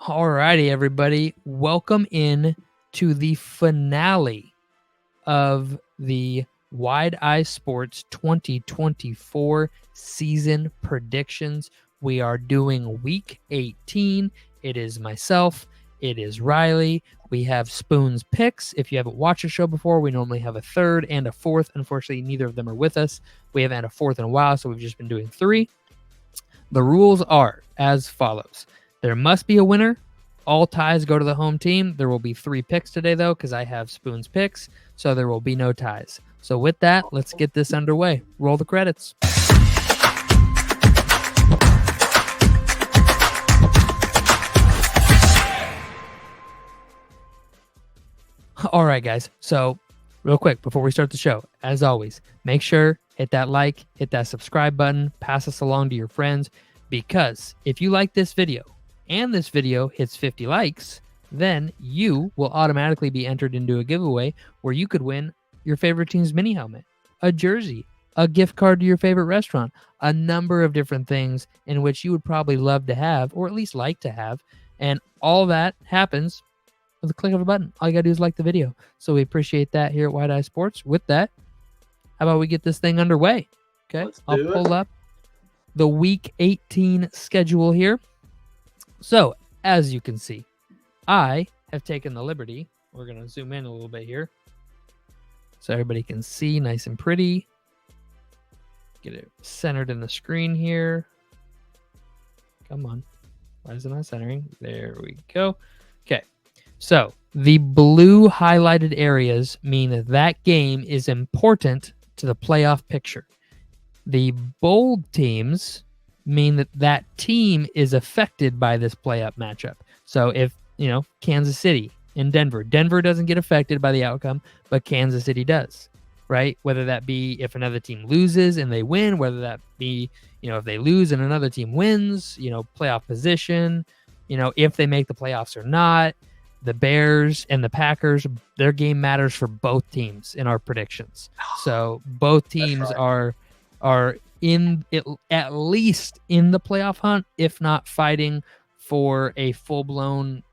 Alrighty, everybody. Welcome in to the finale of the Wide Eye Sports 2024 season predictions. We are doing week 18. It is myself. It is Riley. We have Spoon's picks. If you haven't watched the show before, we normally have a third and a fourth. Unfortunately, neither of them are with us. We haven't had a fourth in a while, so we've just been doing three. The rules are as follows. There must be a winner. All ties go to the home team. There will be 3 picks today, though, because I have Spoon's picks, so there will be no ties. So with that, let's get this underway. Roll the credits. All right, guys. So real quick, before we start the show, as always, make sure, hit that like, hit that subscribe button, pass us along to your friends, because if you like this video and this video hits 50 likes, then you will automatically be entered into a giveaway where you could win your favorite team's mini helmet, a jersey, a gift card to your favorite restaurant, a number of different things in which you would probably love to have, or at least like to have. And all that happens with a click of a button. All you gotta do is like the video. So we appreciate that here at Wide Eye Sports. With that, how about we get this thing underway? Okay, I'll pull up the week 18 schedule here. So as you can see, I have taken the liberty. We're gonna zoom in a little bit here so everybody can see nice and pretty. Get it centered in the screen here. Come on. Why is it not centering? There we go. Okay. So the blue highlighted areas mean that that game is important to the playoff picture. The bold teams mean that that team is affected by this playoff matchup. So if, Kansas City and Denver doesn't get affected by the outcome, but Kansas City does, right? Whether that be if another team loses and they win, whether that be, if they lose and another team wins, playoff position, if they make the playoffs or not. The Bears and the Packers, their game matters for both teams in our predictions. So both teams are in it, at least in the playoff hunt, if not fighting for a full-blown,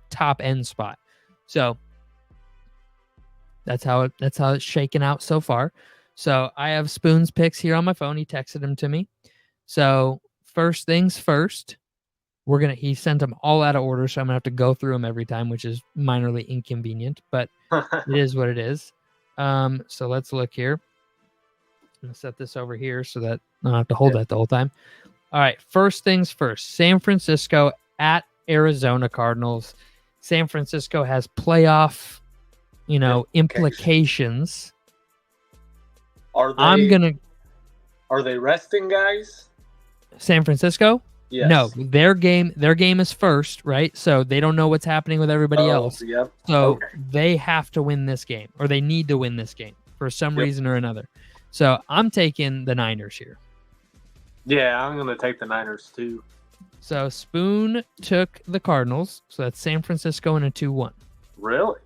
top end spot. So that's how it's shaken out so far. So I have Spoon's picks here on my phone. He texted them to me. So first things first. He sent them all out of order, so I'm gonna have to go through them every time, which is minorly inconvenient, but it is what it is. So let's look here. I'm gonna set this over here so that I don't have to hold that the whole time. All right, first things first. San Francisco at Arizona Cardinals. San Francisco has playoff, implications. Are they resting guys? San Francisco? Yes. No, their game is first, right? So they don't know what's happening with everybody else. Yep. So they have to win this game, or they need to win this game for some reason or another. So I'm taking the Niners here. Yeah, I'm going to take the Niners too. So Spoon took the Cardinals. So that's San Francisco in a 2-1. Really?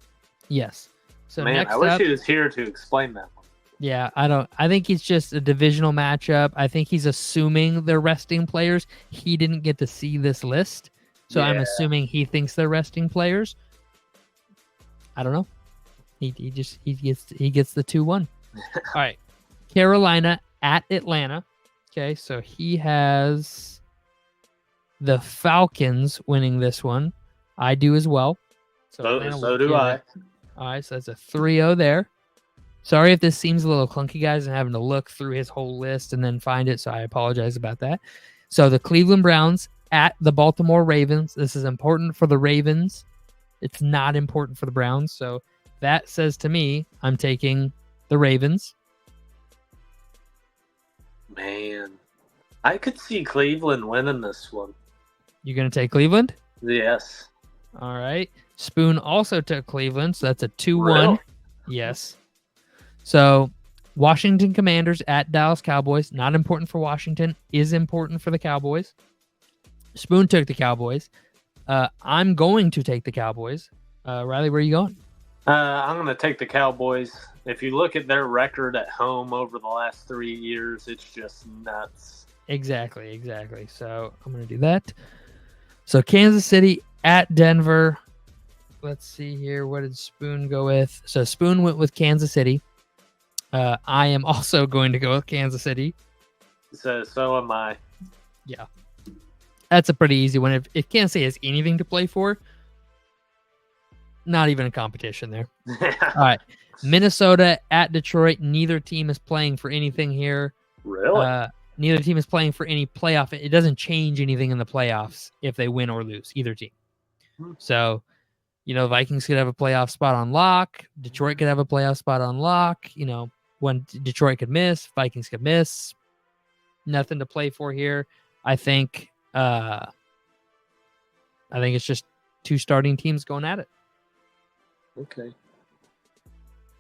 Yes. So man, next I wish up, he was here to explain that one. Yeah, I think it's just a divisional matchup. I think he's assuming they're resting players. He didn't get to see this list, so I'm assuming he thinks they're resting players. I don't know. He gets the 2-1. All right. Carolina at Atlanta. Okay, so he has the Falcons winning this one. I do as well. So do I. All right, so that's a 3-0 there. Sorry if this seems a little clunky, guys, and having to look through his whole list and then find it, so I apologize about that. So the Cleveland Browns at the Baltimore Ravens. This is important for the Ravens. It's not important for the Browns. So that says to me, I'm taking the Ravens. Man, I could see Cleveland winning this one. You're going to take Cleveland? Yes. All right. Spoon also took Cleveland, so that's a 2-1. Really? Yes. So Washington Commanders at Dallas Cowboys. Not important for Washington. Is important for the Cowboys. Spoon took the Cowboys. I'm going to take the Cowboys. Riley, where are you going? I'm going to take the Cowboys. If you look at their record at home over the last 3 years, it's just nuts. Exactly. So I'm going to do that. So Kansas City at Denver. Let's see here. What did Spoon go with? So Spoon went with Kansas City. I am also going to go with Kansas City. So am I. Yeah. That's a pretty easy one. If Kansas City has anything to play for, not even a competition there. All right. Minnesota at Detroit. Neither team is playing for anything here. Really? Neither team is playing for any playoff. It doesn't change anything in the playoffs if they win or lose, either team. So, Vikings could have a playoff spot on lock. Detroit could have a playoff spot on lock. When Detroit could miss, Vikings could miss. Nothing to play for here. I think it's just two starting teams going at it. Okay.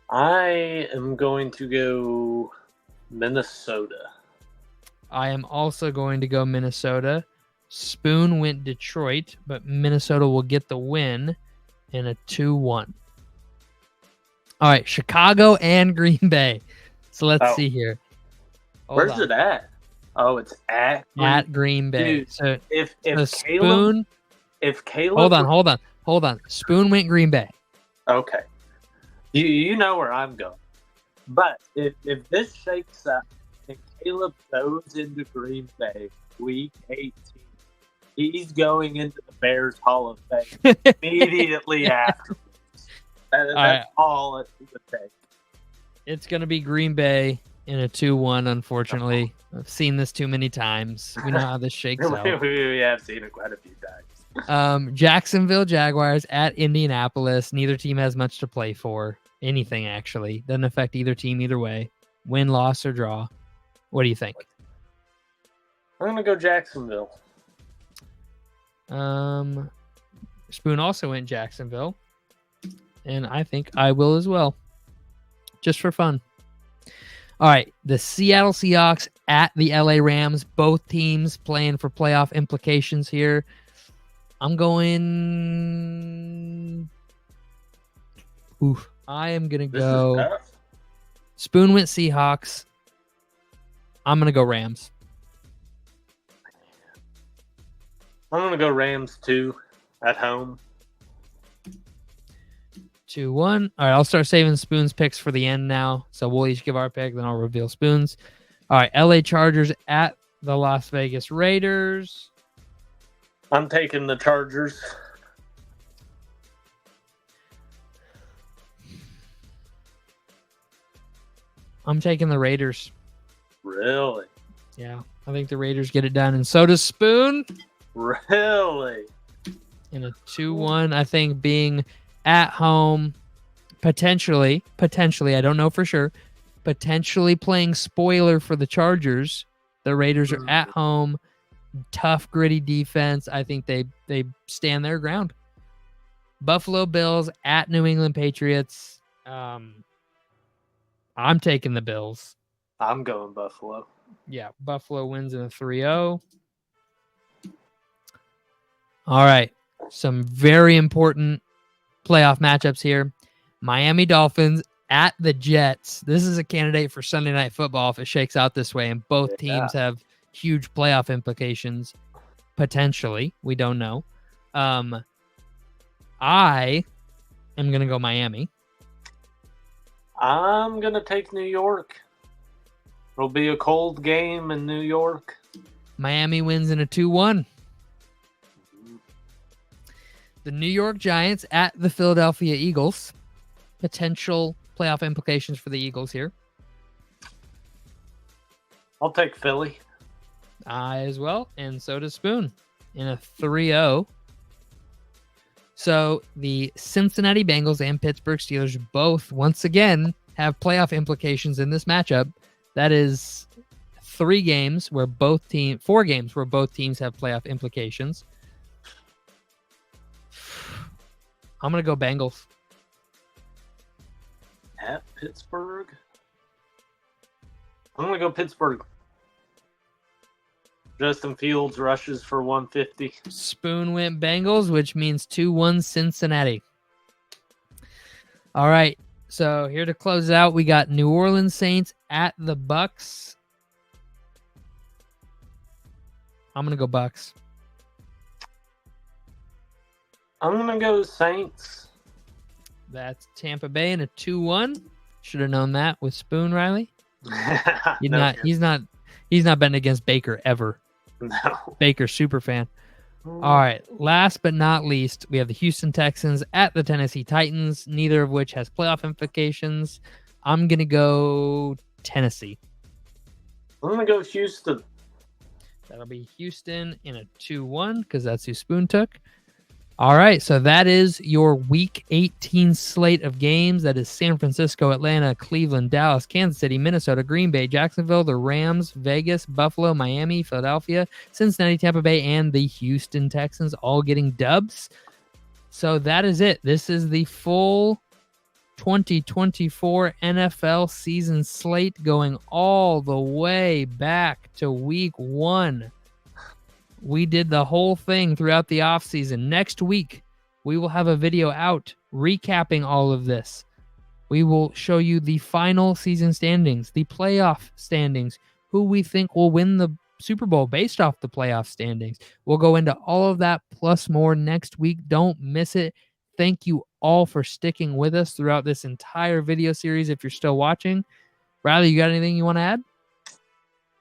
I am going to go Minnesota. I am also going to go Minnesota. Spoon went Detroit, but Minnesota will get the win in a 2-1. All right, Chicago and Green Bay. So let's see here. Where's it at? Oh, it's at Green Bay. Dude, so if Spoon, Caleb, hold on. Spoon went Green Bay. Okay, you know where I'm going. But if this shakes up and Caleb goes into Green Bay week 18, he's going into the Bears Hall of Fame immediately after. That's all it would take. It's going to be Green Bay in a 2-1, unfortunately. I've seen this too many times. We know how this shakes out. We have seen it quite a few times. Jacksonville Jaguars at Indianapolis. Neither team has much to play for. Anything, actually. Doesn't affect either team either way. Win, loss, or draw. What do you think? I'm going to go Jacksonville. Spoon also went Jacksonville. And I think I will as well. Just for fun. All right. The Seattle Seahawks at the LA Rams. Both teams playing for playoff implications here. I'm going... I am going to go... Spoon went Seahawks. I'm going to go Rams. I'm going to go Rams too at home. 2-1. All right, I'll start saving Spoon's picks for the end now. So we'll each give our pick, then I'll reveal Spoon's. All right, LA Chargers at the Las Vegas Raiders. I'm taking the Chargers. I'm taking the Raiders. Really? Yeah, I think the Raiders get it done. And so does Spoon. Really? In a 2-1, I think being at home, potentially, I don't know for sure, potentially playing spoiler for the Chargers. The Raiders are at home, tough, gritty defense. I think they stand their ground. Buffalo Bills at New England Patriots. I'm taking the Bills. I'm going Buffalo. Yeah, Buffalo wins in a 3-0. All right, some very important playoff matchups here. Miami Dolphins at the Jets. This is a candidate for Sunday Night Football if it shakes out this way, and both teams have huge playoff implications, potentially. We don't know. I am going to go Miami. I'm going to take New York. It'll be a cold game in New York. Miami wins in a 2-1. The New York Giants at the Philadelphia Eagles. Potential playoff implications for the Eagles here. I'll take Philly. I as well, and so does Spoon in a 3-0. So the Cincinnati Bengals and Pittsburgh Steelers both, once again, have playoff implications in this matchup. That is 4 games where both teams have playoff implications. I'm going to go Bengals. At Pittsburgh? I'm going to go Pittsburgh. Justin Fields rushes for 150. Spoon went Bengals, which means 2-1 Cincinnati. All right. So here to close it out, we got New Orleans Saints at the Bucks. I'm going to go Bucks. I'm gonna go Saints. That's Tampa Bay in a 2-1. Should have known that with Spoon, Riley. No, He's not betting against Baker ever. no. Baker super fan. All right. Last but not least, we have the Houston Texans at the Tennessee Titans, neither of which has playoff implications. I'm gonna go Tennessee. I'm gonna go Houston. That'll be Houston in a 2-1 because that's who Spoon took. All right, so that is your Week 18 slate of games. That is San Francisco, Atlanta, Cleveland, Dallas, Kansas City, Minnesota, Green Bay, Jacksonville, the Rams, Vegas, Buffalo, Miami, Philadelphia, Cincinnati, Tampa Bay, and the Houston Texans all getting dubs. So that is it. This is the full 2024 NFL season slate going all the way back to Week 1. We did the whole thing throughout the offseason. Next week, we will have a video out recapping all of this. We will show you the final season standings, the playoff standings, who we think will win the Super Bowl based off the playoff standings. We'll go into all of that plus more next week. Don't miss it. Thank you all for sticking with us throughout this entire video series if you're still watching. Riley, you got anything you want to add?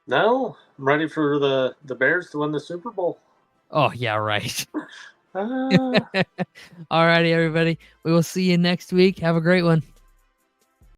No, I'm ready for the Bears to win the Super Bowl. Oh, yeah, right. Ah. All righty, everybody. We will see you next week. Have a great one.